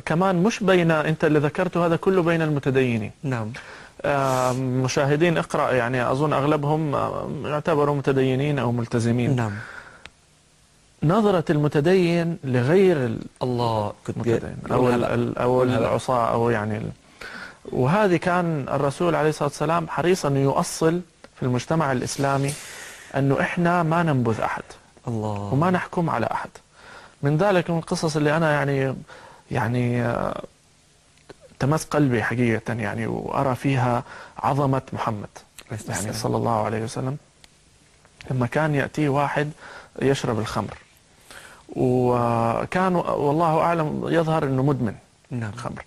كمان مش بين انت اللي ذكرته هذا كله بين المتدينين. نعم. مشاهدين اقرأ يعني اظن اغلبهم يعتبروا متدينين او ملتزمين. نعم. نظرة المتدين لغير الله المتدين او العصاة او يعني وهذه كان الرسول عليه الصلاة والسلام حريص انه يؤصل في المجتمع الاسلامي انه احنا ما ننبذ احد الله وما نحكم على احد. من ذلك من القصص اللي انا يعني تمس قلبي حقيقة يعني وأرى فيها عظمة محمد يعني صلى الله عليه وسلم. لما كان يأتيه واحد يشرب الخمر وكان والله أعلم يظهر أنه مدمن خمر،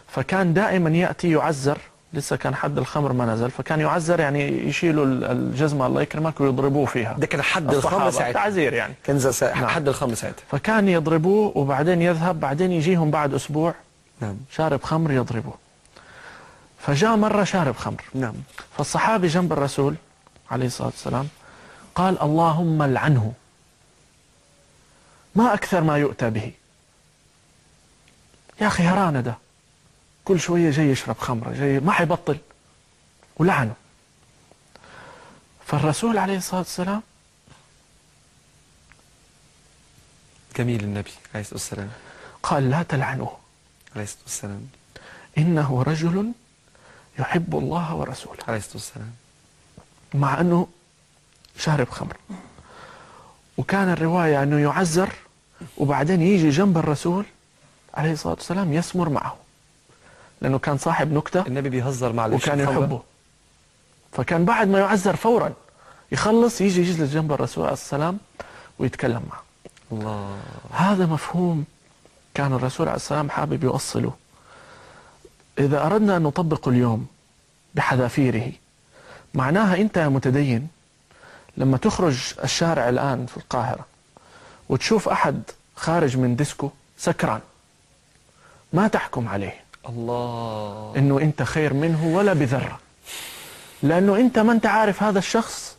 فكان دائما يأتي يعزر، لسه كان حد الخمر ما نزل، فكان يعزر يعني يشيلوا الجزمة الله يكرمك ويضربوه فيها. ده كان حد الخمر ساعتها، تعزير يعني كان حد الخمر ساعتها. فكان يضربوه وبعدين يذهب، بعدين يجيهم بعد أسبوع نعم شارب خمر يضربوه. فجاء مرة شارب خمر، نعم، فالصحابي جنب الرسول عليه الصلاة والسلام قال اللهم لعنه، ما أكثر ما يؤتى به، يا أخي هرانا ده كل شوية جاي يشرب خمرة، جاي ما حيبطل، ولعنه. فالرسول عليه الصلاة والسلام جميل النبي عليه الصلاة والسلام قال لا تلعنوه عليه الصلاة والسلام، إنه رجل يحب الله ورسوله عليه الصلاة والسلام، مع أنه شارب خمر. وكان الرواية أنه يعزر وبعدين يجي جنب الرسول عليه الصلاة والسلام يسمر معه، لأنه كان صاحب نكتة، النبي بيهزر مع وكان يحبه. فكان بعد ما يعزر فورا يخلص يجي يجلس جنب الرسول عليه السلام ويتكلم معه. الله، هذا مفهوم كان الرسول عليه السلام حابب يوصله. إذا أردنا أن نطبق اليوم بحذافيره، معناها أنت يا متدين لما تخرج الشارع الآن في القاهرة وتشوف أحد خارج من ديسكو سكران، ما تحكم عليه الله إنه أنت خير منه ولا بذرة، لأنه أنت ما أنت عارف هذا الشخص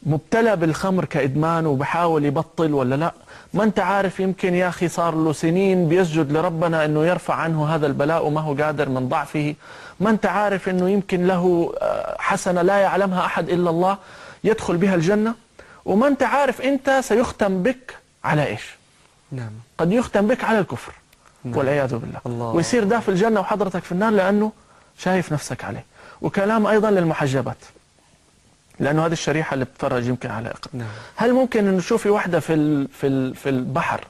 مبتلى بالخمر كإدمان وبحاول يبطل ولا لا. ما أنت عارف، يمكن يا أخي صار له سنين بيسجد لربنا أنه يرفع عنه هذا البلاء وما هو قادر من ضعفه. ما أنت عارف أنه يمكن له حسنة لا يعلمها أحد إلا الله يدخل بها الجنة. وما أنت عارف أنت سيختم بك على إيش. نعم، قد يختم بك على الكفر. نعم. والعياذ بالله. الله. ويصير ده في الجنة وحضرتك في النار لأنه شايف نفسك عليه. وكلام أيضا للمحجبات، لأنه هذه الشريحة اللي بتتفرج يمكن على إقرأ. نعم. هل ممكن أن نشوفي واحدة في البحر